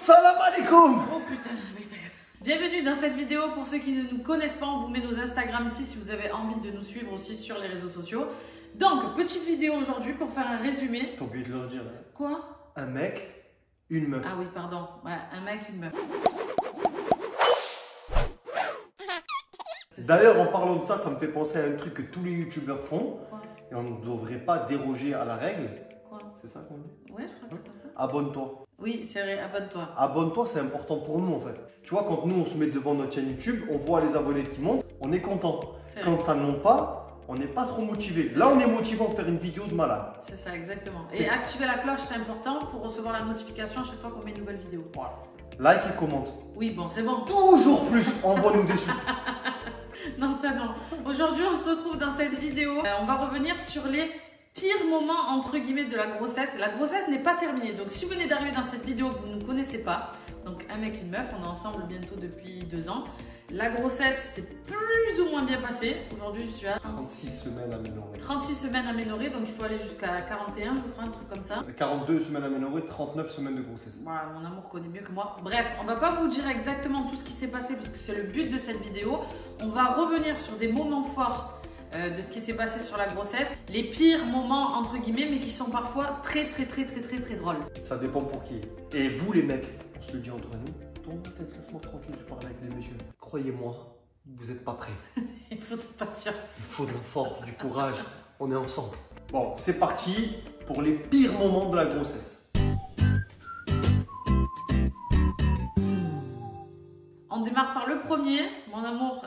Salam alaikum. Oh putain, bienvenue dans cette vidéo. Pour ceux qui ne nous connaissent pas, on vous met nos Instagram ici si vous avez envie de nous suivre aussi sur les réseaux sociaux. Donc, petite vidéo aujourd'hui pour faire un résumé. T'as oublié de leur dire. Quoi? Un mec, une meuf. Ah oui, pardon. Ouais, un mec, une meuf. D'ailleurs, en parlant de ça, ça me fait penser à un truc que tous les youtubeurs font. Quoi? Et on ne devrait pas déroger à la règle. Quoi? C'est ça qu'on dit? Ouais, je crois que c'est pas ça. Abonne-toi. Oui, c'est vrai, abonne-toi. Abonne-toi, c'est important pour nous en fait. Tu vois, quand nous on se met devant notre chaîne YouTube, on voit les abonnés qui montent, on est content. Quand ça ne monte pas, on n'est pas trop motivé. Là, on est motivé de faire une vidéo de malade. C'est ça, exactement. Et activer la cloche, c'est important pour recevoir la notification à chaque fois qu'on met une nouvelle vidéo. Voilà. Like et commente. Oui, bon, c'est bon. Toujours plus, envoie-nous des sous. Non, ça non. Aujourd'hui, on se retrouve dans cette vidéo. On va revenir sur les pires moments entre guillemets de la grossesse. La grossesse n'est pas terminée. Donc, si vous venez d'arriver dans cette vidéo que vous ne connaissez pas, donc un mec, une meuf, on est ensemble bientôt depuis 2 ans. La grossesse s'est plus ou moins bien passée. Aujourd'hui, je suis à 36 semaines améliorées. 36 semaines améliorées, donc il faut aller jusqu'à 41, je crois, un truc comme ça. 42 semaines améliorées, 39 semaines de grossesse. Voilà, mon amour connaît mieux que moi. Bref, on va pas vous dire exactement tout ce qui s'est passé parce que c'est le but de cette vidéo. On va revenir sur des moments forts de ce qui s'est passé sur la grossesse. Les pires moments, entre guillemets, mais qui sont parfois très drôles. Ça dépend pour qui. Et vous les mecs, on se le dit entre nous, tourne ta tête, laisse-moi tranquille, je parle avec les messieurs. Croyez-moi, vous n'êtes pas prêts. Il faut de la patience. Il faut de la force, du courage, on est ensemble. Bon, c'est parti pour les pires moments de la grossesse. On démarre par le premier, mon amour,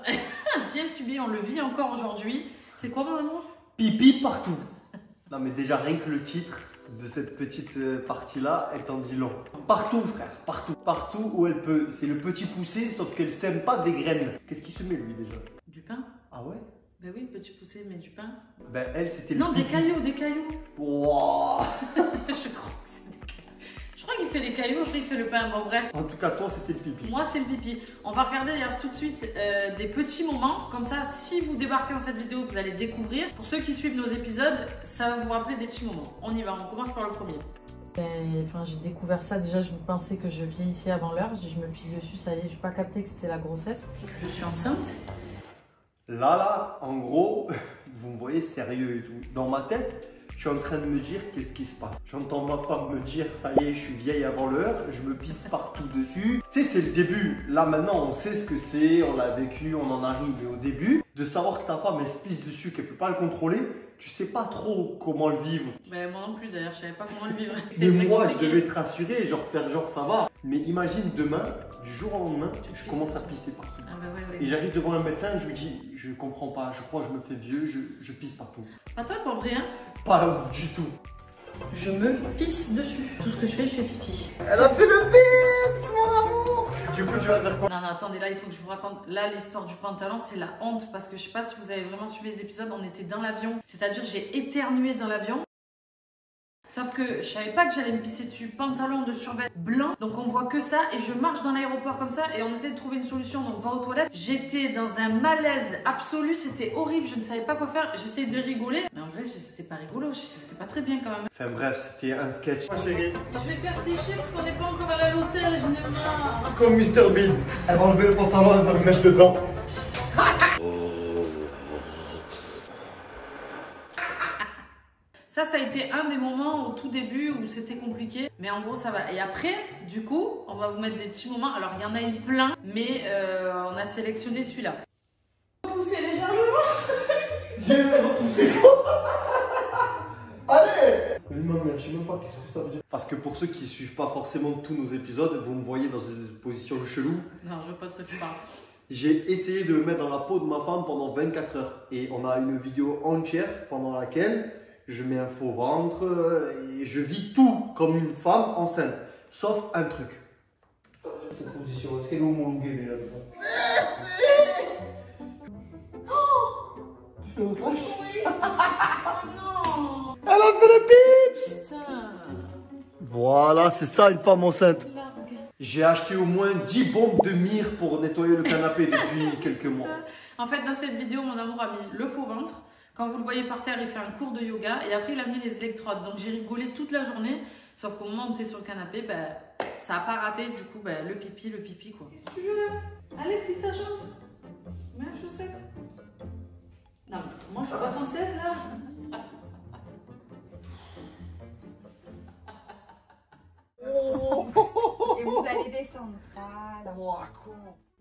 bien subi, on le vit encore aujourd'hui. C'est quoi mon amour? Pipi partout. Non mais déjà rien que le titre de cette petite partie-là, elle t'en dit long. Partout frère, partout. Partout où elle peut. C'est le petit poussé, sauf qu'elle sème pas des graines. Qu'est-ce qu'il se met lui déjà? Du pain? Ah ouais? Ben oui, petit poussé, mais du pain. Ben elle c'était le Non, pipi. des cailloux, des cailloux. Wow. Je crois que c'est des cailloux. Je crois qu'il fait des cailloux, après il fait le pain. Bon bref. En tout cas toi c'était le pipi. Moi c'est le pipi. On va regarder d'ailleurs tout de suite des petits moments. Comme ça, si vous débarquez dans cette vidéo, vous allez découvrir. Pour ceux qui suivent nos épisodes, ça va vous rappeler des petits moments. On y va, on commence par le premier. Enfin, j'ai découvert ça, déjà je pensais que je vieillissais avant l'heure, je me pisse dessus, ça y est, j'ai pas capté que c'était la grossesse. Je suis enceinte. Là, en gros, vous me voyez sérieux et tout. Dans ma tête, je suis en train de me dire qu'est-ce qui se passe. J'entends ma femme me dire ça y est, je suis vieille avant l'heure, je me pisse partout dessus. Tu sais, c'est le début. Là maintenant, on sait ce que c'est, on l'a vécu, on en arrive. Mais au début, de savoir que ta femme elle se pisse dessus, qu'elle peut pas le contrôler, tu sais pas trop comment le vivre. Ben moi non plus d'ailleurs, je savais pas comment le vivre. Mais moi, je devais te rassurer, genre faire genre ça va. Mais imagine demain, du jour au lendemain, je commence à pisser partout. Ah ben ouais. Et j'arrive devant un médecin et je lui dis, je comprends pas, je crois que je me fais vieux, je pisse partout. Pas toi, pas vrai, hein? Pas ouf du tout. Je me pisse dessus. Tout ce que je fais pipi. Elle a fait le pips, mon amour. Du coup, tu vas faire quoi? Non, attendez, là, il faut que je vous raconte. Là, l'histoire du pantalon, c'est la honte. Parce que je sais pas si vous avez vraiment suivi les épisodes, on était dans l'avion. C'est-à-dire, j'ai éternué dans l'avion. Sauf que je savais pas que j'allais me pisser dessus. Pantalon de survêt blanc. Donc, on voit que ça. Et je marche dans l'aéroport comme ça. Et on essaie de trouver une solution. Donc, va aux toilettes. J'étais dans un malaise absolu. C'était horrible. Je ne savais pas quoi faire. J'essayais de rigoler. Mais en vrai, c'était pas rigolo. C'était pas très bien quand même. Enfin bref, c'était un sketch. Ma chérie. Je vais faire sécher parce qu'on n'est pas encore allé à l'hôtel. Je n'ai marre. Comme Mr Bean. Elle va enlever le pantalon, elle va le mettre dedans. Ça a été un des moments au tout début où c'était compliqué, mais en gros ça va. Et après, du coup, on va vous mettre des petits moments. Alors il y en a eu plein, mais on a sélectionné celui-là. Pousser légèrement. J'ai repoussé. Allez. Mais non, mais je sais même pas qu'est-ce que ça veut dire. Parce que pour ceux qui suivent pas forcément tous nos épisodes, vous me voyez dans une position chelou. Non, je veux pas ce que tu parles. J'ai essayé de me mettre dans la peau de ma femme pendant 24 heures. Et on a une vidéo entière pendant laquelle je mets un faux ventre et je vis tout comme une femme enceinte. Sauf un truc. Cette position, est-ce qu'elle est homologuée déjà? Tu fais un crash? Oh non. Elle a fait le pips. Putain. Voilà, c'est ça une femme enceinte. Largue. J'ai acheté au moins 10 bombes de myrrhe pour nettoyer le canapé depuis quelques mois. En fait, dans cette vidéo, mon amour a mis le faux ventre. Quand vous le voyez par terre, il fait un cours de yoga et après il a mis les électrodes. Donc j'ai rigolé toute la journée. Sauf qu'au moment où tu es sur le canapé, ben, ça n'a pas raté, du coup, ben, le pipi, quoi. Qu'est-ce que tu veux là? Allez, plie ta jambe. Mets la chaussette. Non, moi je suis pas censée être là. Et vous allez descendre. Voilà.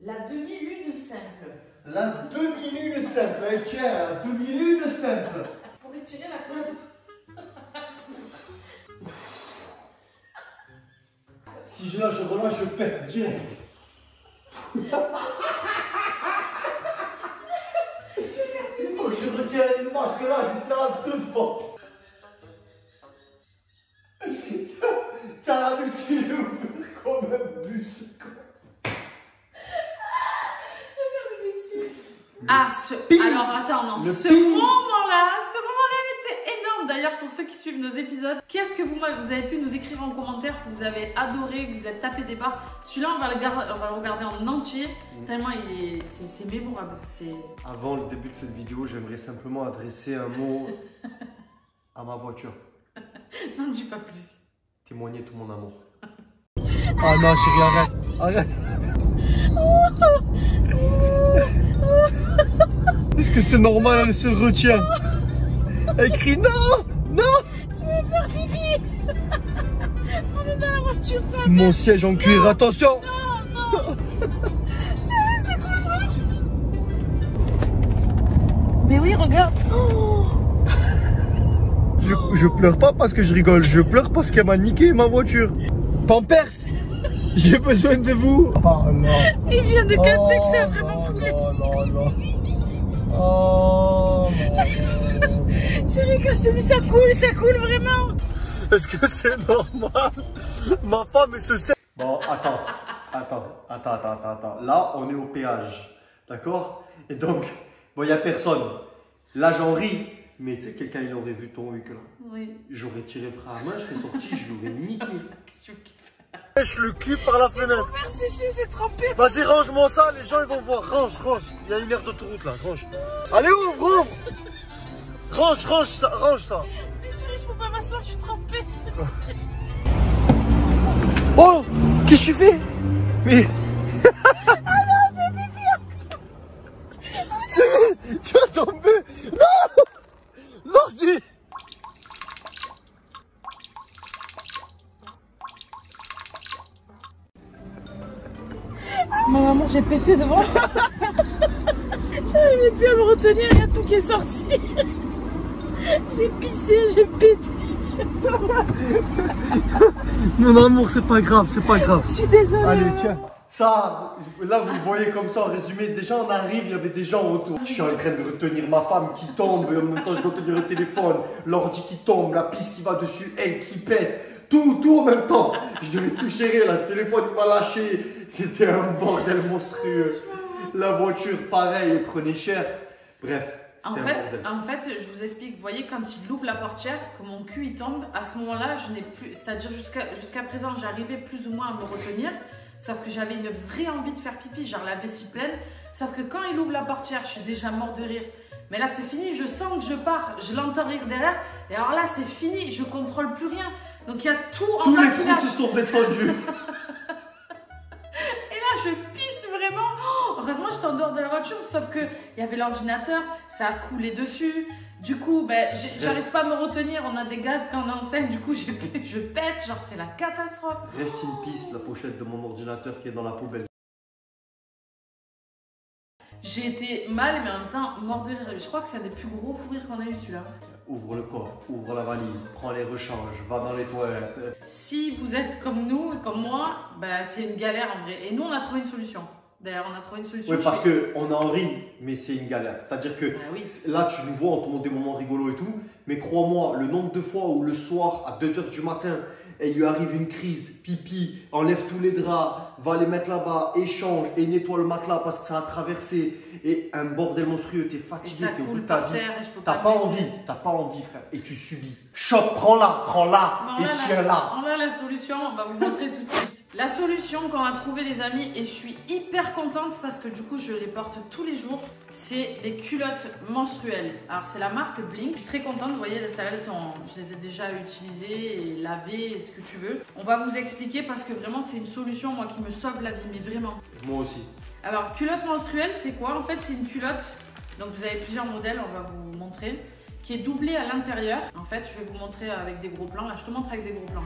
La demi-lune simple. La demi-lune simple, tiens, la demi-lune simple. Pour étirer la colonne. Si je lâche, je relâche, je pète direct. Il faut que je retienne le masque là, j'étais à deux doigts. T'as l'habitude de ouvrir comme un bus. Ah, alors attends, non, ce moment-là, il était énorme. D'ailleurs, pour ceux qui suivent nos épisodes, qu'est-ce que vous avez pu nous écrire en commentaire que vous avez adoré, que vous êtes tapé des barres. Celui-là, on va le regarder en entier, tellement c'est mémorable. Avant le début de cette vidéo, j'aimerais simplement adresser un mot à ma voiture. N'en dis pas plus. Témoigner tout mon amour. Ah non, chérie, arrête. Est-ce que c'est normal, elle se retient? Elle crie non. Je vais faire pipi. On est dans la voiture, ça. Mon siège en cuir, attention. Non. C'est quoi? Mais oui, regarde. Je pleure pas parce que je rigole, je pleure parce qu'elle m'a niqué ma voiture. Pampers, j'ai besoin de vous. Oh non. Il vient de capter que ça a vraiment coulé. Oh non. Chérie, quand je te dis ça coule vraiment. Est-ce que c'est normal? Ma femme, elle se sait. Bon, attends. Là, on est au péage. D'accord? Et donc, bon, il n'y a personne. Là, j'en ris. Mais tu sais, quelqu'un, il aurait vu ton huc là. Oui. J'aurais tiré frère à main, je serais sorti, je l'aurais niqué. Qu'est-ce que tu fais? Lèche le cul par la fenêtre. Faire sécher, c'est trempé. Vas-y, range-moi ça, les gens ils vont voir. Range. Il y a une aire d'autoroute là, range. Allez, ouvre. Range ça. Mais chérie, je peux pas m'asseoir, je suis trempée. Oh, qu'est-ce que tu fais? Mais. Ah non, je vais pipi. Chérie, tu vas tomber. Non. L'ordi. Mon amour, j'ai pété devant. J'arrivais plus à me retenir, il y a tout qui est sorti. J'ai pissé, j'ai pété. Mon amour, c'est pas grave. Je suis désolée. Allez, tiens. Ça, là vous voyez comme ça en résumé, déjà on arrive, il y avait des gens autour. Je suis en train de retenir ma femme qui tombe, et en même temps je dois tenir le téléphone, l'ordi qui tombe, la piste qui va dessus, elle qui pète, tout en même temps. Je devais tout gérer, là, le téléphone il m'a lâché, c'était un bordel monstrueux. La voiture pareil, elle prenait cher. Bref. En fait, je vous explique, vous voyez, quand il ouvre la portière, que mon cul il tombe, à ce moment-là, je n'ai plus, c'est-à-dire jusqu'à présent, j'arrivais plus ou moins à me retenir. Sauf que j'avais une vraie envie de faire pipi, genre la vessie pleine. Sauf que quand il ouvre la portière, je suis déjà mort de rire. Mais là, c'est fini, je sens que je pars, je l'entends rire derrière. Et alors là, c'est fini, je contrôle plus rien. Donc il y a tout en tous bas les qui trous lâche. se sont détendus. Et là, je pisse vraiment. Oh, heureusement, j'étais en dehors de la voiture, sauf qu'il y avait l'ordinateur, ça a coulé dessus. Du coup, ben, j'arrive pas à me retenir, on a des gaz quand on est enceinte, du coup je pète, genre c'est la catastrophe. Reste in peace, la pochette de mon ordinateur qui est dans la poubelle. J'ai été mal, mais en même temps mort de rire. Je crois que c'est un des plus gros fous rires qu'on a eu celui-là. Ouvre le coffre, ouvre la valise, prends les rechanges, va dans les toilettes. Si vous êtes comme nous, comme moi, ben, c'est une galère en vrai. Et nous, on a trouvé une solution. D'ailleurs, on a trouvé une solution. Oui, parce qu'on en rit, mais c'est une galère. C'est-à-dire que oui. Là, tu nous vois, on te montre des moments rigolos et tout, mais crois-moi, le nombre de fois où le soir, à 2 h du matin, il lui arrive une crise, pipi, enlève tous les draps, va les mettre là-bas, échange et nettoie le matelas parce que ça a traversé, et un bordel monstrueux, t'es fatigué, t'es au bout de ta vie. T'as pas envie, frère, et tu subis. Choc, prends-la, et tiens-la. On a la solution, on va vous montrer tout de suite. La solution qu'on a trouvée les amis, et je suis hyper contente parce que du coup je les porte tous les jours, c'est des culottes menstruelles. Alors c'est la marque Blinks, je suis très contente, vous voyez celles-là, je les ai déjà utilisées et lavées, ce que tu veux. On va vous expliquer parce que vraiment c'est une solution moi qui me sauve la vie, mais vraiment. Moi aussi. Alors culotte menstruelle c'est quoi? En fait c'est une culotte, donc vous avez plusieurs modèles, on va vous montrer, qui est doublée à l'intérieur. En fait je vais vous montrer avec des gros plans, là je te montre avec des gros plans.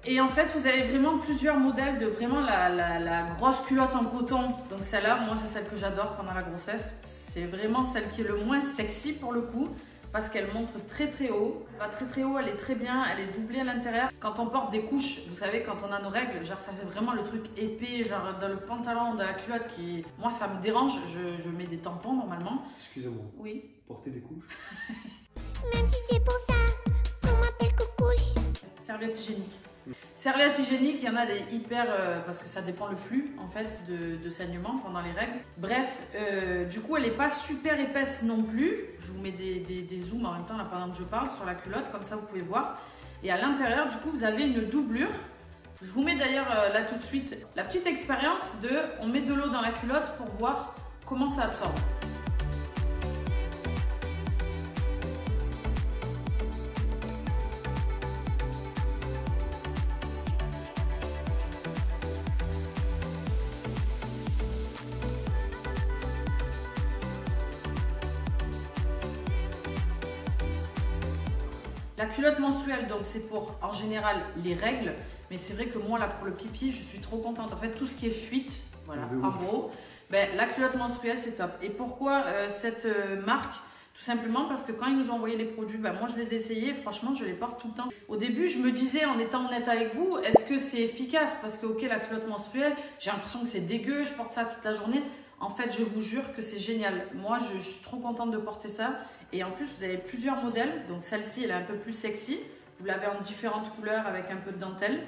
Et en fait, vous avez vraiment plusieurs modèles de vraiment la grosse culotte en coton. Donc celle-là, moi, c'est celle que j'adore pendant la grossesse. C'est vraiment celle qui est le moins sexy pour le coup, parce qu'elle montre très très haut. Pas très très haut, elle est très bien, elle est doublée à l'intérieur. Quand on porte des couches, vous savez, quand on a nos règles, genre ça fait vraiment le truc épais, genre dans le pantalon, dans la culotte qui... Moi, ça me dérange, je mets des tampons normalement. Excusez-moi. Oui. Porter des couches. Même si c'est pour ça qu'on m'appelle Coucouche. Serviette hygiénique. Serviette hygiénique, il y en a des hyper... parce que ça dépend le flux en fait de saignement pendant les règles. Bref, du coup elle n'est pas super épaisse non plus. Je vous mets des zooms en même temps là pendant que je parle sur la culotte, comme ça vous pouvez voir. Et à l'intérieur du coup vous avez une doublure. Je vous mets d'ailleurs là tout de suite la petite expérience de... On met de l'eau dans la culotte pour voir comment ça absorbe. La culotte menstruelle, donc c'est pour en général les règles, mais c'est vrai que moi là pour le pipi, je suis trop contente. En fait, tout ce qui est fuite, voilà, en gros, ben, la culotte menstruelle c'est top. Et pourquoi cette marque? Tout simplement parce que quand ils nous ont envoyé les produits, ben, moi je les ai essayés et franchement je les porte tout le temps. Au début, je me disais en étant honnête avec vous, est-ce que c'est efficace? Parce que ok, la culotte menstruelle, j'ai l'impression que c'est dégueu, je porte ça toute la journée. En fait, je vous jure que c'est génial. Moi, je suis trop contente de porter ça. Et en plus, vous avez plusieurs modèles. Donc, celle-ci, elle est un peu plus sexy. Vous l'avez en différentes couleurs avec un peu de dentelle.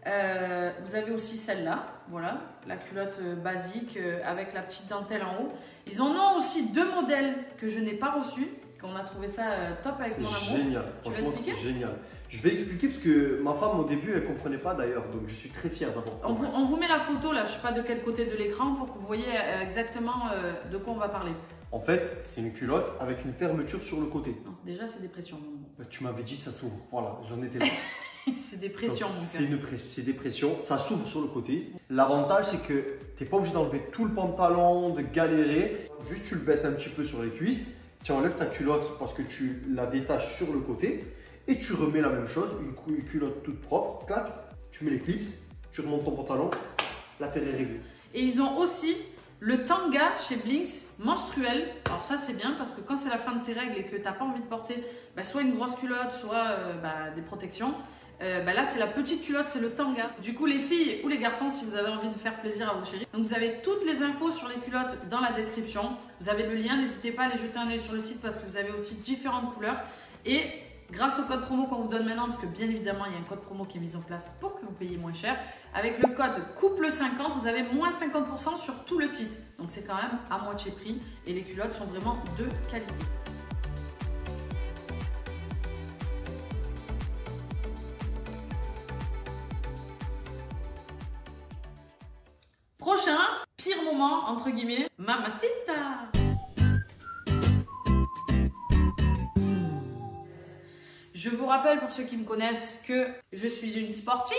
Vous avez aussi celle-là. Voilà, la culotte basique avec la petite dentelle en haut. Ils en ont aussi deux modèles que je n'ai pas reçus. On a trouvé ça top avec mon amour. C'est génial. Franchement, c'est génial. Je vais expliquer parce que ma femme, au début, elle ne comprenait pas d'ailleurs. Donc, je suis très fier d'avoir. On vous met la photo là, je ne sais pas de quel côté de l'écran pour que vous voyez exactement de quoi on va parler. En fait, c'est une culotte avec une fermeture sur le côté. Non, déjà, c'est des pressions. Tu m'avais dit ça s'ouvre. Voilà, j'en étais là. C'est des pressions. C'est des pressions. Ça s'ouvre sur le côté. L'avantage, c'est que tu n'es pas obligé d'enlever tout le pantalon, de galérer. Juste, tu le baisses un petit peu sur les cuisses. Tu enlèves ta culotte parce que tu la détaches sur le côté. Et tu remets la même chose. Une culotte toute propre. Clac. Tu mets les clips. Tu remontes ton pantalon. L'affaire est réglée. Et ils ont aussi le tanga chez Blinks menstruel. Alors ça c'est bien parce que quand c'est la fin de tes règles et que tu n'as pas envie de porter soit une grosse culotte, soit des protections, là c'est la petite culotte, c'est le tanga. Du coup les filles ou les garçons, si vous avez envie de faire plaisir à vos chéris. Donc vous avez toutes les infos sur les culottes dans la description. Vous avez le lien, n'hésitez pas à aller jeter un œil sur le site parce que vous avez aussi différentes couleurs. Et grâce au code promo qu'on vous donne maintenant, parce que bien évidemment il y a un code promo qui est mis en place pour que vous payiez moins cher, avec le code couple50 vous avez moins 50% sur tout le site, donc c'est quand même à moitié prix et les culottes sont vraiment de qualité. Prochain pire moment entre guillemets, mamacita. Je vous rappelle pour ceux qui me connaissent que je suis une sportive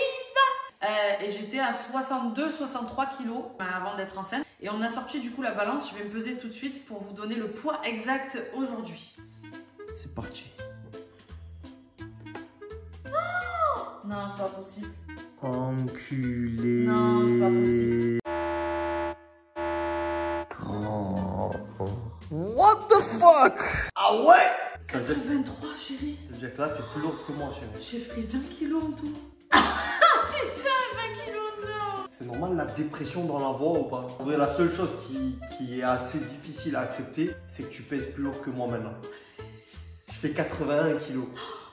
et j'étais à 62-63 kilos avant d'être enceinte. Et on a sorti du coup la balance, je vais me peser tout de suite pour vous donner le poids exact aujourd'hui. C'est parti. Oh non, c'est pas possible. Enculé. Non, c'est pas possible. Oh. What the fuck? Ah ouais? 83 chérie. Ça veut dire que là, t'es plus lourde que moi, chérie. J'ai pris 20 kilos en tout. Putain, 20 kilos, non. C'est normal la dépression dans la voix ou pas? En vrai, la seule chose qui est assez difficile à accepter, c'est que tu pèses plus lourd que moi maintenant. Je fais 81 kilos.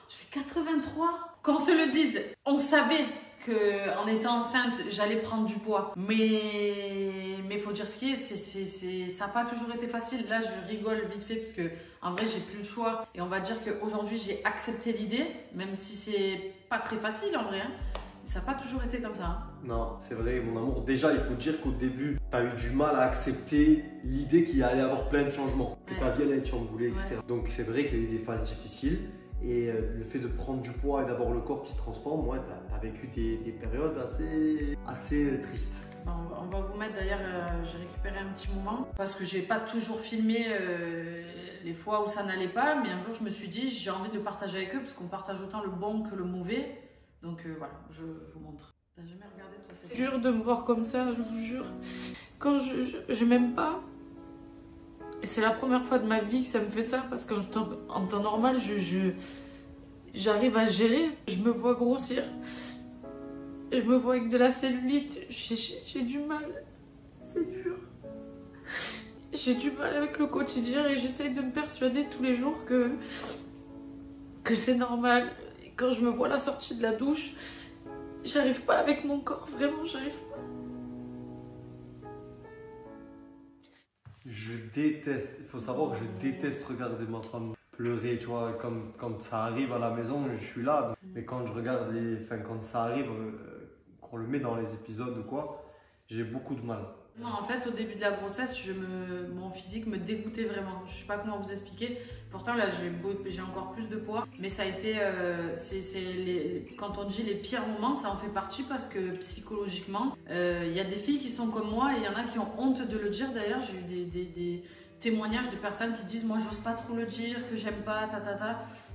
Je fais 83. Qu'on se le dise, on savait qu'en étant enceinte, j'allais prendre du poids. Mais faut dire ce qui est, ça n'a pas toujours été facile. Là, je rigole vite fait parce que en vrai, j'ai plus le choix. Et on va dire qu'aujourd'hui, j'ai accepté l'idée, même si c'est pas très facile en vrai. Hein. Mais ça n'a pas toujours été comme ça. Hein. Non, c'est vrai, mon amour. Déjà, il faut dire qu'au début, tu as eu du mal à accepter l'idée qu'il allait y avoir plein de changements, que ta vie allait être chamboulée, etc. Ouais. Donc, c'est vrai qu'il y a eu des phases difficiles. Et le fait de prendre du poids et d'avoir le corps qui se transforme, ouais, tu as vécu des périodes assez tristes. On va vous mettre d'ailleurs, j'ai récupéré un petit moment parce que j'ai pas toujours filmé les fois où ça n'allait pas, mais un jour je me suis dit j'ai envie de le partager avec eux parce qu'on partage autant le bon que le mauvais. Donc voilà, je vous montre. T'as jamais regardé toi C'est dur de me voir comme ça, je vous jure. Quand je m'aime pas, et c'est la première fois de ma vie que ça me fait ça parce qu'en temps normal, j'arrive à gérer. Je me vois grossir. Je me vois avec de la cellulite. J'ai du mal. C'est dur. J'ai du mal avec le quotidien et j'essaye de me persuader tous les jours que c'est normal. Et quand je me vois à la sortie de la douche, j'arrive pas avec mon corps. Vraiment, j'arrive pas. Je déteste, il faut savoir que je déteste regarder ma femme pleurer, tu vois, comme quand ça arrive à la maison, je suis là, mais quand je regarde quand ça arrive, qu'on le met dans les épisodes ou quoi, j'ai beaucoup de mal. Non, en fait, au début de la grossesse, mon physique me dégoûtait vraiment. Je sais pas comment vous expliquer. Pourtant, là, j'ai encore plus de poids. Mais ça a été, quand on dit les pires moments, ça en fait partie parce que psychologiquement, il y a des filles qui sont comme moi et il y en a qui ont honte de le dire. D'ailleurs, j'ai eu des témoignages de personnes qui disent moi, j'ose pas trop le dire, que j'aime pas,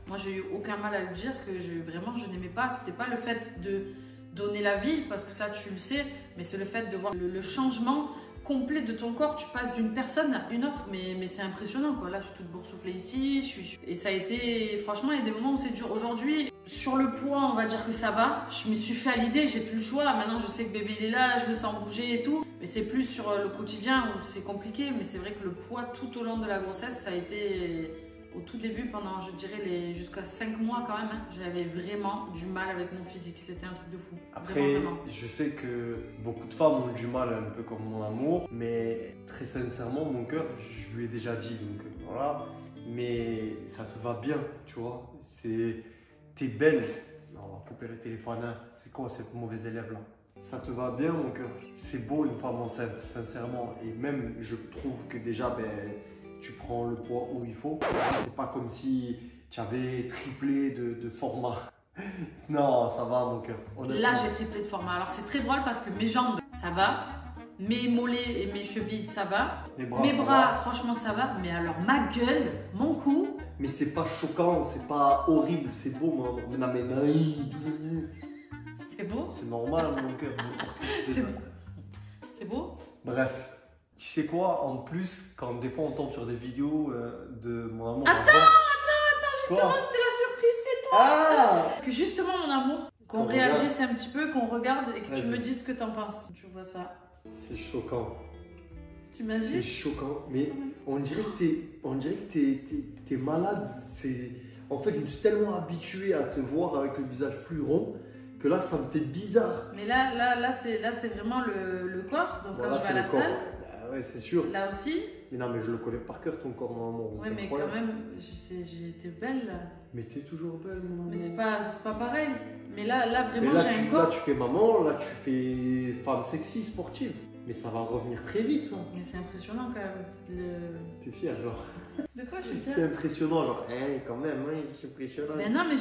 Moi, j'ai eu aucun mal à le dire, que vraiment, je n'aimais pas. C'était pas le fait de donner la vie, parce que ça tu le sais, mais c'est le fait de voir le changement complet de ton corps. Tu passes d'une personne à une autre, mais c'est impressionnant quoi. Là je suis toute boursouflée ici, et ça a été, franchement il y a des moments où c'est dur. Aujourd'hui sur le poids on va dire que ça va, je me suis fait à l'idée, j'ai plus le choix, maintenant je sais que bébé il est là, je le sens bouger et tout, mais c'est plus sur le quotidien où c'est compliqué. Mais c'est vrai que le poids tout au long de la grossesse, ça a été au tout début, pendant je dirais jusqu'à 5 mois quand même, hein, j'avais vraiment du mal avec mon physique, c'était un truc de fou. Après, vraiment. Je sais que beaucoup de femmes ont du mal, un peu comme mon amour, mais très sincèrement, mon cœur, je lui ai déjà dit, donc voilà, mais ça te va bien, tu vois, t'es belle. Non, on va couper le téléphone, hein. C'est quoi cette mauvaise élève là? Ça te va bien, mon cœur. C'est beau une femme enceinte, sincèrement, et même je trouve que déjà, tu prends le poids où il faut. C'est pas comme si tu avais triplé de format. Non, ça va mon cœur. Là, j'ai triplé de format. Alors, c'est très drôle parce que mes jambes, ça va. Mes mollets et mes chevilles, ça va. Mes bras, franchement, ça va. Mais alors, ma gueule, mon cou. Mais c'est pas choquant, c'est pas horrible, c'est beau, moi. Non, mais c'est beau. C'est normal, mon cœur. C'est beau. Bref. Tu sais quoi, en plus, quand des fois on tombe sur des vidéos de mon amour. Attends, justement, c'était la surprise, c'était toi. Ah! Parce que justement, mon amour, qu'on réagisse un petit peu, qu'on regarde et que tu me dises ce que t'en penses. Tu vois ça? C'est choquant. T'imagines? C'est choquant, mais on dirait que t'es malade. En fait, je me suis tellement habitué à te voir avec le visage plus rond que là, ça me fait bizarre. Mais là c'est vraiment le corps. Donc voilà, quand je vais à la salle. Ouais, c'est sûr. Là aussi. Mais non, mais je le connais par cœur, ton corps, mon amour. Ouais, mais quand même, j'étais belle là. Mais t'es toujours belle, mon amour. Mais c'est pas pareil. Mais là vraiment, là, j'ai un corps. Là, tu fais maman, là, tu fais femme sexy, sportive. Mais ça va revenir très vite, ça. Mais c'est impressionnant quand même. T'es fière, genre. De quoi je suis fière? C'est impressionnant, genre, quand même, c'est impressionnant. Mais non, mais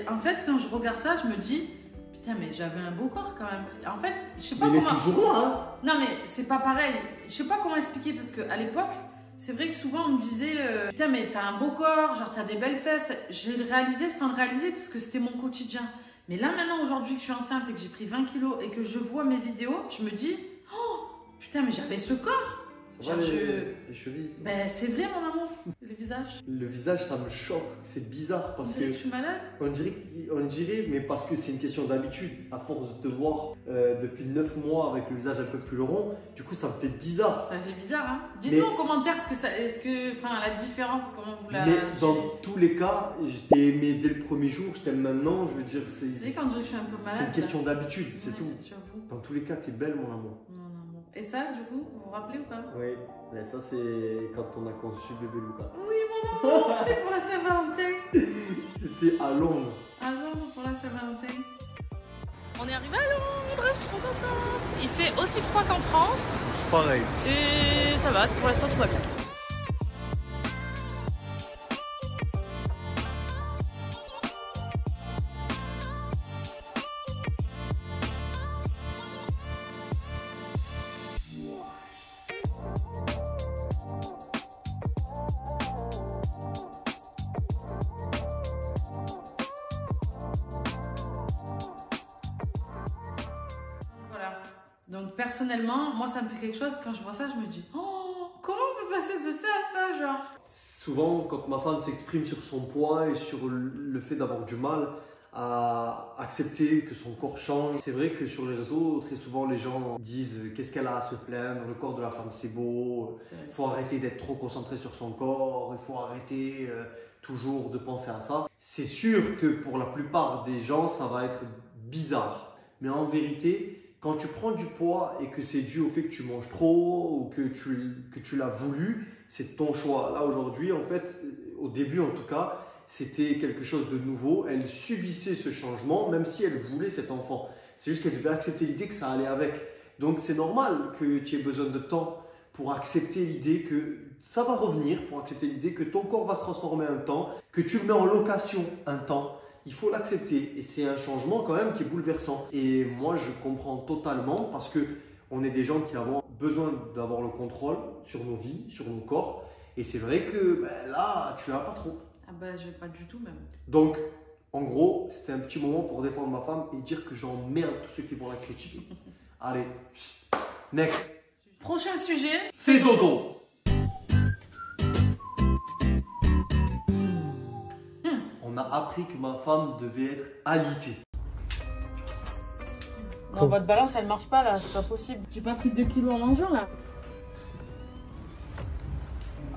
en fait, quand je regarde ça, je me dis. Putain, mais j'avais un beau corps quand même. En fait, je sais pas mais comment. Il est toujours là, hein. Non, mais c'est pas pareil. Je sais pas comment expliquer parce qu'à l'époque, c'est vrai que souvent on me disait putain, mais t'as un beau corps, genre t'as des belles fesses. Je l'ai réalisé sans le réaliser parce que c'était mon quotidien. Mais là, maintenant, aujourd'hui que je suis enceinte et que j'ai pris 20 kilos et que je vois mes vidéos, je me dis oh putain, mais j'avais ce corps. Ça va les chevilles? Ben, c'est vrai, mon amour. Le visage. Le visage, ça me choque. C'est bizarre On parce dirait que que je suis malade. on dirait, mais parce que c'est une question d'habitude. À force de te voir depuis 9 mois avec le visage un peu plus rond, du coup, ça me fait bizarre. Ça fait bizarre, hein. Dites-nous en commentaire la différence, comment vous la Mais gérez. dans tous les cas, je t'ai aimé dès le premier jour, je t'aime maintenant. Je veux dire, C'est vrai qu'on dirait que je suis un peu malade. c'est une question d'habitude, là. c'est Ouais, tout. J'avoue. Dans tous les cas, t'es belle, mon amour. Non, non, non. Et ça, du coup, vous vous rappelez ou pas? Oui, mais ça, c'est quand on a conçu bébé Luca. Oui, mon amour, c'était pour la Saint-Valentin. C'était à Londres. Ah non, pour la Saint-Valentin. On est arrivé à Londres, je suis trop contente. Il fait aussi froid qu'en France. C'est pareil. Et ça va, pour l'instant tout va bien. Voilà. Donc personnellement, moi ça me fait quelque chose. Quand je vois ça, je me dis, oh, comment on peut passer de ça à ça, genre? Souvent, quand ma femme s'exprime sur son poids et sur le fait d'avoir du mal à accepter que son corps change, c'est vrai que sur les réseaux, très souvent, les gens disent qu'est-ce qu'elle a à se plaindre, le corps de la femme c'est beau, il faut arrêter d'être trop concentré sur son corps, il faut arrêter toujours de penser à ça. C'est sûr que pour la plupart des gens, ça va être bizarre. Mais en vérité, quand tu prends du poids et que c'est dû au fait que tu manges trop ou que tu l'as voulu, c'est ton choix. Là aujourd'hui, en fait, au début en tout cas, c'était quelque chose de nouveau. Elle subissait ce changement, même si elle voulait cet enfant. C'est juste qu'elle devait accepter l'idée que ça allait avec. Donc c'est normal que tu aies besoin de temps pour accepter l'idée que ça va revenir, pour accepter l'idée que ton corps va se transformer un temps, que tu le mets en location un temps. Il faut l'accepter et c'est un changement quand même qui est bouleversant. Et moi je comprends totalement parce que on est des gens qui avons besoin d'avoir le contrôle sur nos vies, sur nos corps. Et c'est vrai que là, tu l'as pas trop. Ah bah je vais pas du tout même. Donc, en gros, c'était un petit moment pour défendre ma femme et dire que j'emmerde tous ceux qui vont la critiquer. Allez, next. Prochain sujet. Fais dodo. On a appris que ma femme devait être alitée. Non, votre balance elle marche pas là, c'est pas possible. J'ai pas pris 2 kilos en mangeant là.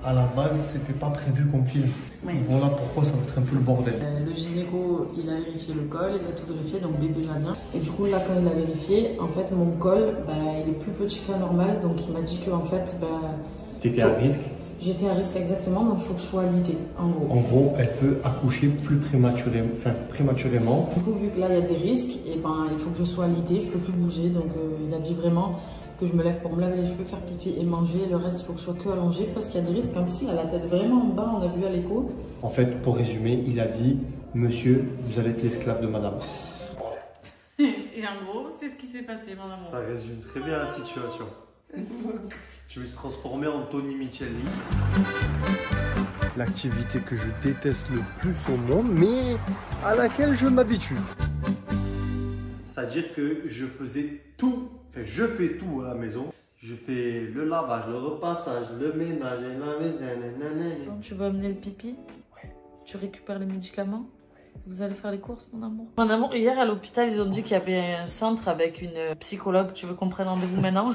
À la base, c'était pas prévu qu'on filme. Oui. Voilà pourquoi ça va être un peu le bordel. Le gynéco, il a vérifié le col, il a tout vérifié, donc bébé va bien. Et du coup, là, quand il a vérifié, en fait, mon col, il est plus petit que la normale. Donc, il m'a dit que, en fait, T'étais à risque. j'étais à risque exactement, donc il faut que je sois alitée, en gros. En gros, elle peut accoucher plus prématurément. Du coup, vu que là, il y a des risques, et il faut que je sois alitée, je peux plus bouger. Donc, il a dit vraiment que je me lève pour me laver les cheveux, faire pipi et manger. Le reste, il faut que je sois que allongée parce qu'il y a des risques. Comme si, il a la tête vraiment en bas, on a vu à l'écho. En fait, pour résumer, il a dit « Monsieur, vous allez être l'esclave de madame ». Et en gros, c'est ce qui s'est passé, mon amour. Ça résume très bien la situation. Je me suis transformé en Tony Michelli. L'activité que je déteste le plus au monde, mais à laquelle je m'habitue. C'est-à-dire que je faisais tout, je fais tout à la maison. Je fais le lavage, le repassage, le ménage, Bon, tu vas amener le pipi. Ouais. Tu récupères les médicaments. Vous allez faire les courses, mon amour. Mon amour, hier à l'hôpital, ils ont dit qu'il y avait un centre avec une psychologue. Tu veux qu'on prenne rendez-vous maintenant?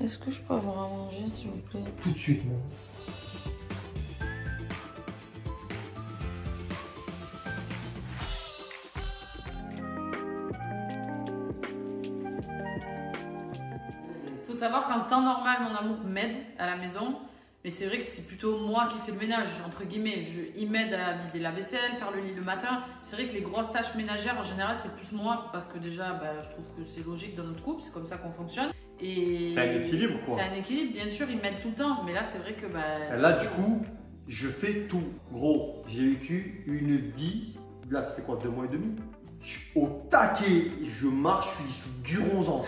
Est-ce que je peux avoir à manger, s'il vous plaît? Tout de suite. Faut savoir qu'en temps normal, mon amour m'aide à la maison. Mais c'est vrai que c'est plutôt moi qui fais le ménage, entre guillemets. Il m'aide à vider la vaisselle, faire le lit le matin. C'est vrai que les grosses tâches ménagères, en général, c'est plus moi. Parce que déjà, je trouve que c'est logique dans notre couple. C'est comme ça qu'on fonctionne. Et C'est un équilibre, quoi. C'est un équilibre, bien sûr. Il m'aide tout le temps. Mais là, c'est vrai que... Là, du coup, je fais tout. Gros, j'ai vécu une vie... Là, ça fait quoi, 2 mois et demi? Je suis au taquet. Je marche, je suis sous Guronzan.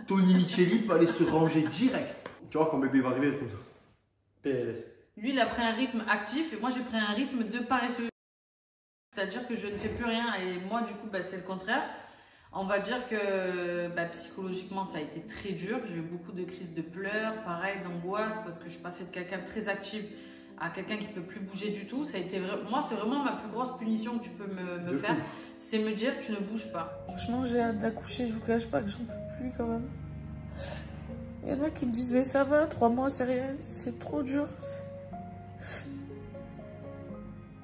Tony Michelli peut aller se ranger direct. Tu vois, quand bébé va arriver, PLS. Lui, il a pris un rythme actif et moi, j'ai pris un rythme de paresseux. C'est-à-dire que je ne fais plus rien et moi, du coup, c'est le contraire. On va dire que psychologiquement, ça a été très dur. J'ai eu beaucoup de crises de pleurs, pareil, d'angoisse, parce que je suis passée de quelqu'un de très actif à quelqu'un qui ne peut plus bouger du tout. Ça a été moi, c'est vraiment ma plus grosse punition que tu peux me faire. C'est me dire, tu ne bouges pas. Franchement, j'ai hâte d'accoucher. Je vous cache pas que j'en peux plus quand même. Il y en a qui me disent, mais ça va, 3 mois, c'est rien. C'est trop dur.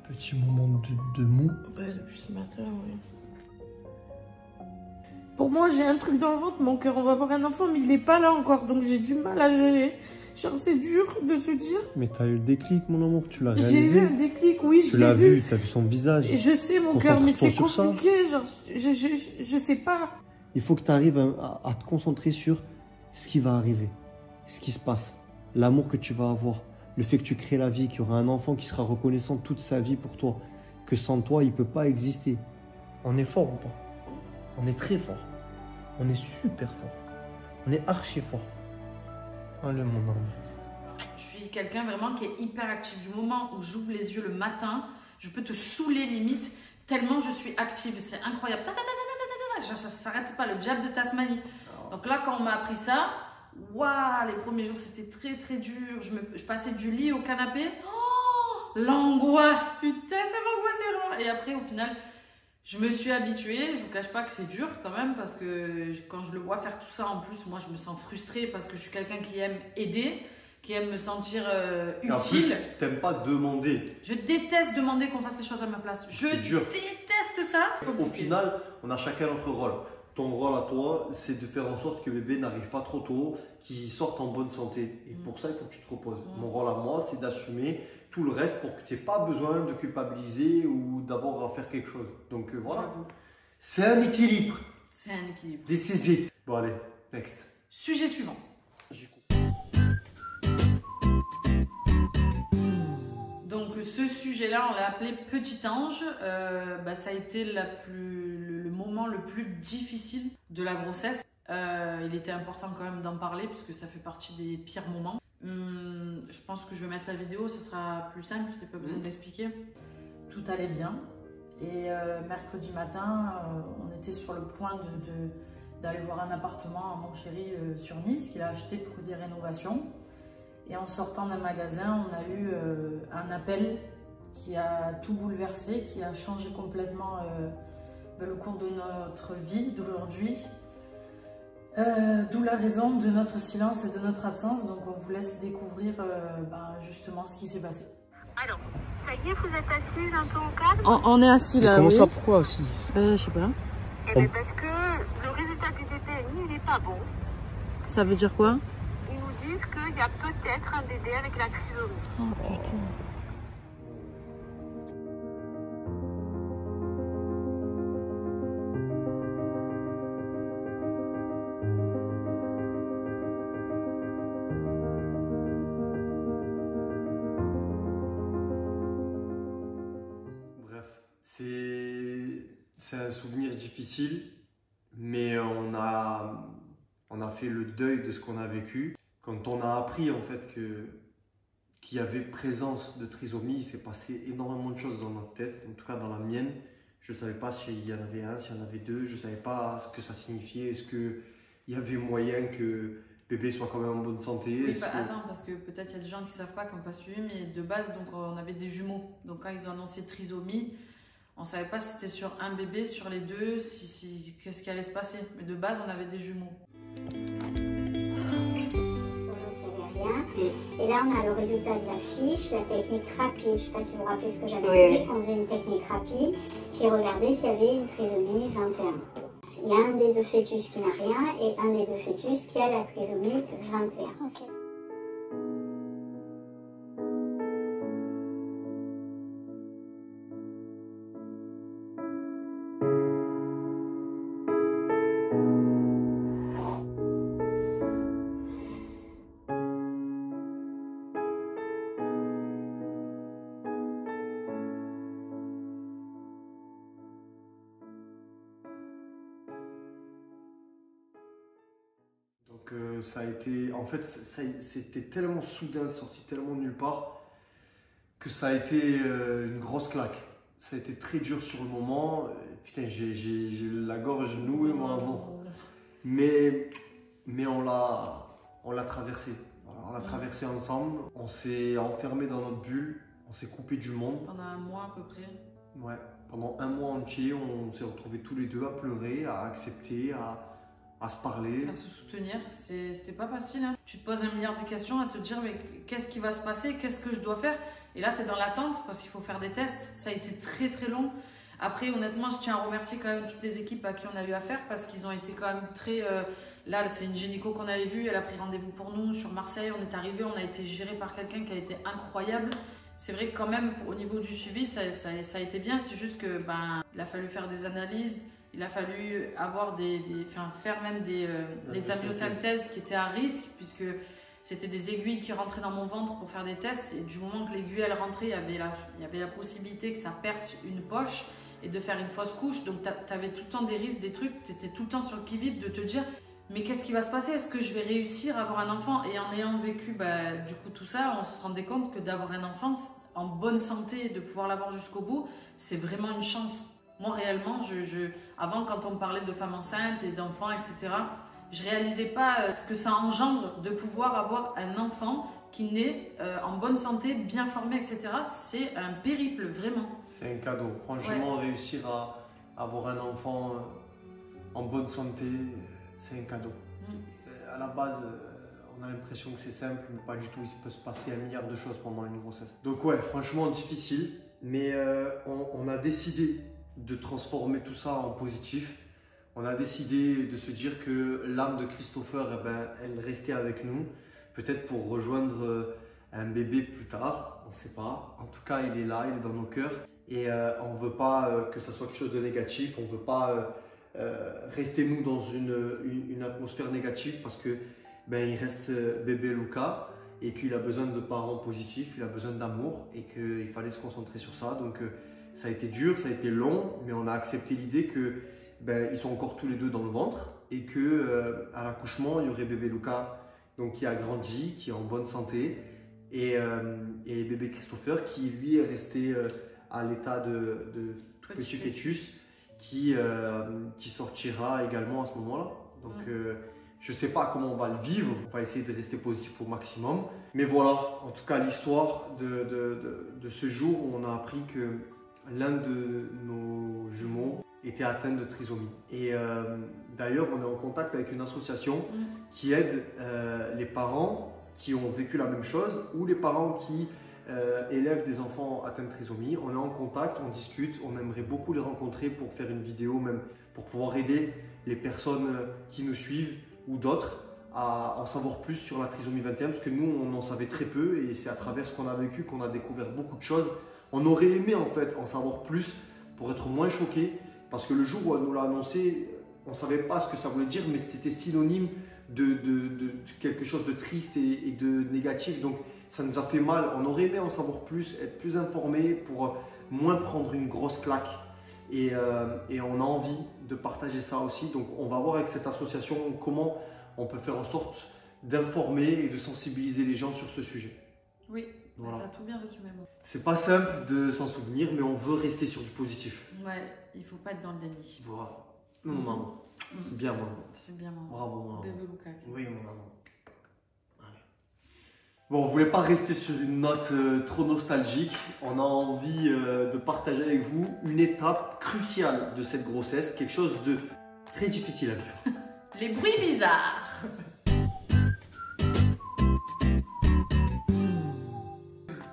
Petit moment de mou. Depuis ce matin, oui. Pour moi, j'ai un truc dans le ventre, mon cœur, on va avoir un enfant, mais il n'est pas là encore, donc j'ai du mal à gérer. Genre, c'est dur de se dire. Mais t'as eu le déclic, mon amour, tu l'as réalisé. J'ai eu un déclic, oui, tu l'as vu, t'as vu son visage. Et je sais, mon cœur, mais c'est compliqué, genre, je sais pas. Il faut que tu arrives à te concentrer sur ce qui va arriver, ce qui se passe, l'amour que tu vas avoir, le fait que tu crées la vie, qu'il y aura un enfant qui sera reconnaissant toute sa vie pour toi, que sans toi, il ne peut pas exister. On est fort ou pas? On est très fort. On est super fort. On est archi fort. Allez, mon amour. Je suis quelqu'un vraiment qui est hyper actif. Du moment où j'ouvre les yeux le matin, je peux te saouler limite, tellement je suis active. C'est incroyable. Ça ne s'arrête pas, le diable de Tasmanie. Donc là, quand on m'a appris ça, waouh, les premiers jours, c'était très, très dur. Je passais du lit au canapé. Oh, l'angoisse, putain, ça m'angoissait vraiment. Et après, au final, je me suis habituée. Je ne vous cache pas que c'est dur quand même, parce que quand je le vois faire tout ça, en plus, moi, je me sens frustrée parce que je suis quelqu'un qui aime aider, qui aime me sentir utile. En plus, tu n'aimes pas demander. Je déteste demander qu'on fasse les choses à ma place. Je déteste ça. Au final, on a chacun notre rôle. Ton rôle à toi, c'est de faire en sorte que bébé n'arrive pas trop tôt, qu'il sorte en bonne santé. Et pour ça, il faut que tu te reposes. Mon rôle à moi, c'est d'assumer tout le reste pour que tu n'aies pas besoin de culpabiliser ou d'avoir à faire quelque chose. Donc voilà. C'est un équilibre. C'est un équilibre. This is it. Bon allez, next. Sujet suivant. Donc ce sujet-là, on l'a appelé Petit Ange. Ça a été le moment le plus difficile de la grossesse. Il était important quand même d'en parler puisque ça fait partie des pires moments. Je pense que je vais mettre la vidéo, ce sera plus simple, il n'y a pas besoin d'expliquer. Tout allait bien et mercredi matin, on était sur le point d'aller voir un appartement à mon chéri sur Nice qu'il a acheté pour des rénovations. Et en sortant d'un magasin, on a eu un appel qui a tout bouleversé, qui a changé complètement le cours de notre vie d'aujourd'hui. D'où la raison de notre silence et de notre absence. Donc on vous laisse découvrir justement ce qui s'est passé. Alors, ça y est, vous êtes assise un peu au calme? On est assis là, comment oui. ça, pourquoi assis? Je sais pas. Eh bien parce que le résultat du DPNI, il n'est pas bon. Ça veut dire quoi? Ils nous disent qu'il y a peut-être un bébé avec la trisomie. Oh putain. C'est un souvenir difficile, mais on a fait le deuil de ce qu'on a vécu. Quand on a appris en fait qu'il y avait présence de trisomie, il s'est passé énormément de choses dans notre tête, en tout cas dans la mienne. Je ne savais pas s'il y en avait un, s'il y en avait deux, je ne savais pas ce que ça signifiait, est-ce qu'il y avait moyen que bébé soit quand même en bonne santé. Oui, attends, parce que peut-être il y a des gens qui ne savent pas, qui n'ont pas suivi, mais de base, donc, on avait des jumeaux. Donc quand ils ont annoncé trisomie, on ne savait pas si c'était sur un bébé, sur les deux, qu'est-ce qui allait se passer. Mais de base, on avait des jumeaux. Et là, on a le résultat de la fiche, la technique rapide. Je ne sais pas si vous vous rappelez ce que j'avais dit. On faisait une technique rapide qui regardait s'il y avait une trisomie 21. Il y a un des deux fœtus qui n'a rien et un des deux fœtus qui a la trisomie 21. Okay. Ça a été, en fait, c'était tellement soudain, sorti tellement nulle part, que ça a été une grosse claque. Ça a été très dur sur le moment. Putain, j'ai la gorge nouée, mon amour. Mais on l'a traversé. Voilà, on l'a traversé ensemble. On s'est enfermé dans notre bulle. On s'est coupé du monde. Pendant un mois à peu près. Ouais. Pendant un mois entier, on s'est retrouvés tous les deux à pleurer, à accepter, à se parler. À se soutenir. C'était pas facile. Hein. Tu te poses un milliard de questions à te dire mais qu'est-ce qui va se passer? Qu'est-ce que je dois faire? Et là, tu es dans l'attente parce qu'il faut faire des tests. Ça a été très très long. Après, honnêtement, je tiens à remercier quand même toutes les équipes à qui on a eu affaire parce qu'ils ont été quand même très... Là, c'est une gynéco qu'on avait vue. Elle a pris rendez-vous pour nous sur Marseille. On est arrivé, on a été géré par quelqu'un qui a été incroyable. C'est vrai que quand même, au niveau du suivi, ça a été bien. C'est juste que il a fallu faire des analyses. Il a fallu avoir faire même des amniosynthèses qui étaient à risque puisque c'était des aiguilles qui rentraient dans mon ventre pour faire des tests. Et du moment que l'aiguille elle rentrait, il y avait la possibilité que ça perce une poche et de faire une fausse couche. Donc tu avais tout le temps des risques, des trucs. Tu étais tout le temps sur le qui-vive de te dire mais qu'est-ce qui va se passer? Est-ce que je vais réussir à avoir un enfant? Et en ayant vécu du coup tout ça, on se rendait compte que d'avoir un enfant en bonne santé, de pouvoir l'avoir jusqu'au bout, c'est vraiment une chance. Moi réellement, avant quand on me parlait de femmes enceintes et d'enfants, etc., je réalisais pas ce que ça engendre de pouvoir avoir un enfant qui naît en bonne santé, bien formé, etc. C'est un périple, vraiment. C'est un cadeau. Franchement, réussir à avoir un enfant en bonne santé, c'est un cadeau. À la base, on a l'impression que c'est simple, mais pas du tout. Il peut se passer un milliard de choses pendant une grossesse. Donc ouais, franchement difficile, mais on a décidé de transformer tout ça en positif. On a décidé de se dire que l'âme de Christopher, elle restait avec nous, peut-être pour rejoindre un bébé plus tard, on ne sait pas. En tout cas, il est là, il est dans nos cœurs. Et on ne veut pas que ça soit quelque chose de négatif, on ne veut pas rester nous dans une atmosphère négative parce que il reste bébé Luca et qu'il a besoin de parents positifs, il a besoin d'amour et qu'il fallait se concentrer sur ça. Donc ça a été dur, ça a été long, mais on a accepté l'idée que ils sont encore tous les deux dans le ventre et que à l'accouchement il y aurait bébé Luca donc qui a grandi, qui est en bonne santé et bébé Christopher qui lui est resté à l'état de petit fœtus qui sortira également à ce moment-là. Donc je ne sais pas comment on va le vivre, on va essayer de rester positif au maximum. Mais voilà, en tout cas l'histoire de ce jour où on a appris que l'un de nos jumeaux était atteint de trisomie. Et d'ailleurs, on est en contact avec une association qui aide les parents qui ont vécu la même chose ou les parents qui élèvent des enfants atteints de trisomie. On est en contact, on discute, on aimerait beaucoup les rencontrer pour faire une vidéo, même pour pouvoir aider les personnes qui nous suivent ou d'autres à en savoir plus sur la trisomie 21 parce que nous, on en savait très peu et c'est à travers ce qu'on a vécu qu'on a découvert beaucoup de choses. On aurait aimé en fait en savoir plus pour être moins choqué parce que le jour où elle nous l'a annoncé, on ne savait pas ce que ça voulait dire mais c'était synonyme de quelque chose de triste et de négatif. Donc ça nous a fait mal. On aurait aimé en savoir plus, être plus informé pour moins prendre une grosse claque. Et on a envie de partager ça aussi. Donc on va voir avec cette association comment on peut faire en sorte d'informer et de sensibiliser les gens sur ce sujet. Oui. Voilà. T'as tout bien résumé. Bon. C'est pas simple de s'en souvenir, mais on veut rester sur du positif. Ouais, il faut pas être dans le déni. Voilà. Non, maman. C'est bien, maman. C'est bien, maman. Bravo, maman. Bébé Luca. Oui, mon maman. Allez. Bon, on voulait pas rester sur une note trop nostalgique. On a envie de partager avec vous une étape cruciale de cette grossesse, quelque chose de très difficile à vivre. Les bruits bizarres.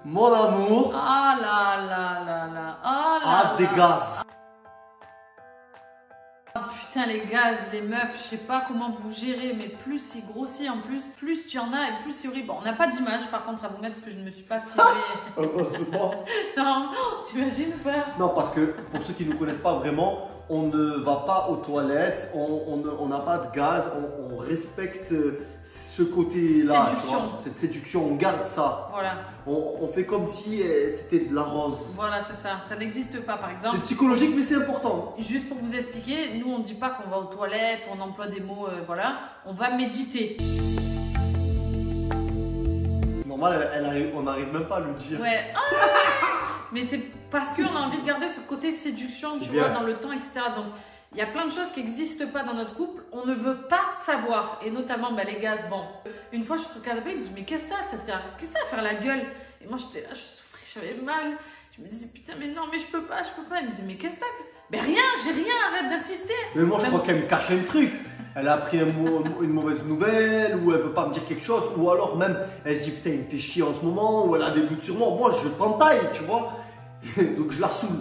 Mon amour. Ah là là là là. Ah là des gaz. Putain, les gaz, les meufs, je sais pas comment vous gérez, mais plus c'est grossit en plus tu en as et plus c'est horrible. Bon, on n'a pas d'image par contre à vous mettre parce que je ne me suis pas filmée. Heureusement. Non, t'imagines pas? Non, parce que pour ceux qui ne nous connaissent pas vraiment, on ne va pas aux toilettes, on n'a pas de gaz, on respecte ce côté-là. Séduction. Cette séduction, on garde ça. Voilà. On fait comme si c'était de la rose. Voilà, c'est ça. Ça n'existe pas, par exemple. C'est psychologique, mais c'est important. Juste pour vous expliquer, nous, on ne dit pas qu'on va aux toilettes, on emploie des mots, voilà. On va méditer. Normal, on n'arrive même pas à le dire. Ouais. Ah Mais c'est parce qu'on a envie de garder ce côté séduction, C'est tu bien. vois, dans le temps, etc. Donc, il y a plein de choses qui n'existent pas dans notre couple. On ne veut pas savoir. Et notamment, bah, les gaz, bon. Une fois, je suis sur le canapé, il me dit, mais qu'est-ce que t'as à faire la gueule? Et moi, j'étais là, je souffrais, j'avais mal. Je me disais, putain, mais non, mais je peux pas. Il me disait, mais qu'est-ce que t'as? Mais rien, j'ai rien, arrête d'insister. Mais moi, je crois qu'elle me cachait un truc. Elle a appris une mauvaise nouvelle, ou elle veut pas me dire quelque chose, ou alors même, elle se dit, putain, il me fait chier en ce moment, ou elle a des doutes sur moi. Moi, je pantaille, tu vois. Donc, je la saoule.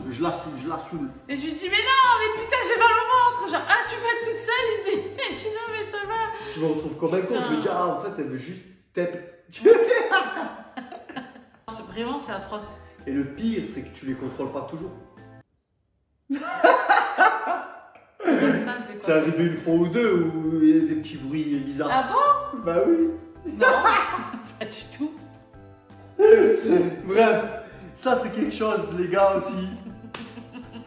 Et je lui dis, mais non, mais putain, j'ai mal au ventre. Genre, ah, tu vas être toute seule? Il me dit, non, mais ça va. Je me retrouve comme un con. Je me dis, ah, en fait, elle veut juste taper. Vraiment, c'est atroce. Et le pire, c'est que tu les contrôles pas toujours. C'est arrivé une fois ou deux où il y a des petits bruits bizarres. Ah bon? Bah oui. Non, pas du tout. Bref, ça c'est quelque chose, les gars, aussi.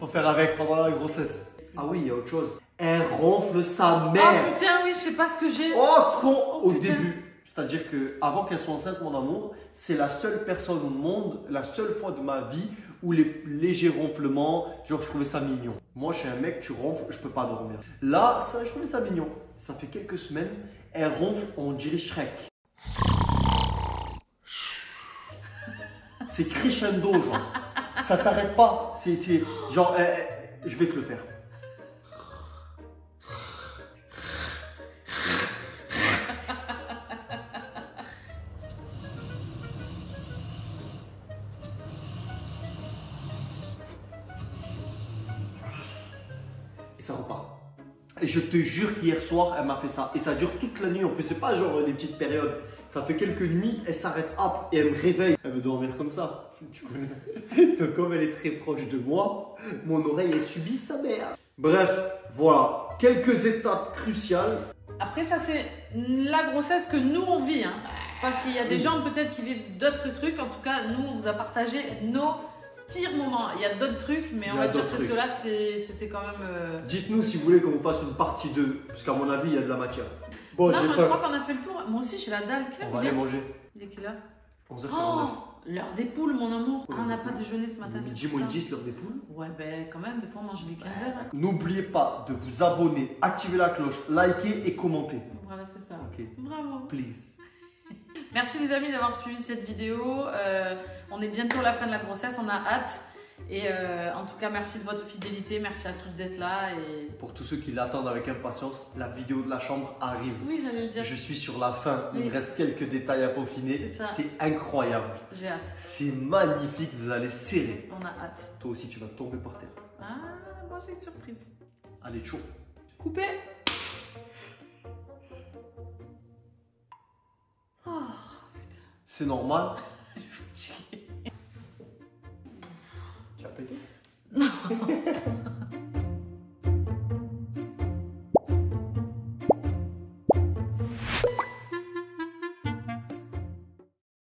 Faut faire avec pendant la grossesse. Ah oui, il y a autre chose. Elle ronfle sa mère. Oh putain, oui, je sais pas ce que j'ai. Oh con, au putain. début. C'est-à-dire que avant qu'elle soit enceinte, mon amour, c'est la seule personne au monde, la seule fois de ma vie où les légers ronflements, genre je trouvais ça mignon. Moi, je suis un mec, tu ronfles, je peux pas dormir. Là, ça, je trouvais ça mignon. Ça fait quelques semaines, elle ronfle, on dirait Shrek. C'est crescendo, genre. Ça s'arrête pas. C'est genre, je vais te le faire. Et ça repart. Et je te jure qu'hier soir, elle m'a fait ça. Et ça dure toute la nuit. En plus, c'est pas genre des petites périodes. Ça fait quelques nuits, elle s'arrête, hop, et elle me réveille. Elle veut dormir comme ça. Tu connais. Donc, comme elle est très proche de moi, mon oreille, elle subit sa mère. Bref, voilà. Quelques étapes cruciales. Après, ça, c'est la grossesse que nous, on vit. Hein. Parce qu'il y a des gens peut-être qui vivent d'autres trucs. En tout cas, nous, on vous a partagé nos pires moments. Il y a d'autres trucs, mais on va dire que ceux-là, c'était quand même... Dites-nous si vous voulez qu'on vous fasse une partie 2. Parce qu'à mon avis, il y a de la matière. Bon, non, j'ai moi, faim. je crois qu'on a fait le tour. Moi aussi, j'ai la dalle. On va aller manger. Il est quelle heure? 11h49. Oh, l'heure des poules, mon amour. Ah, on n'a pas déjeuné ce matin. Midi moins 10, l'heure des poules. Ouais, ben quand même, des fois, on mange des 15h. Hein. N'oubliez pas de vous abonner, activer la cloche, liker et commenter. Voilà, c'est ça. Ok. Bravo. Please. Merci les amis d'avoir suivi cette vidéo. On est bientôt à la fin de la grossesse, on a hâte. Et en tout cas, merci de votre fidélité, merci à tous d'être là. Et... Pour tous ceux qui l'attendent avec impatience, la vidéo de la chambre arrive. Oui, j'allais le dire. Je suis sur la fin, il Oui. me reste quelques détails à peaufiner. C'est incroyable. J'ai hâte. C'est magnifique, vous allez serrer. On a hâte. Toi aussi, tu vas tomber par terre. Ah, moi c'est une surprise. Allez, chaud. Coupé. Oh, C'est normal. je suis fatiguée. Tu as pété? Non.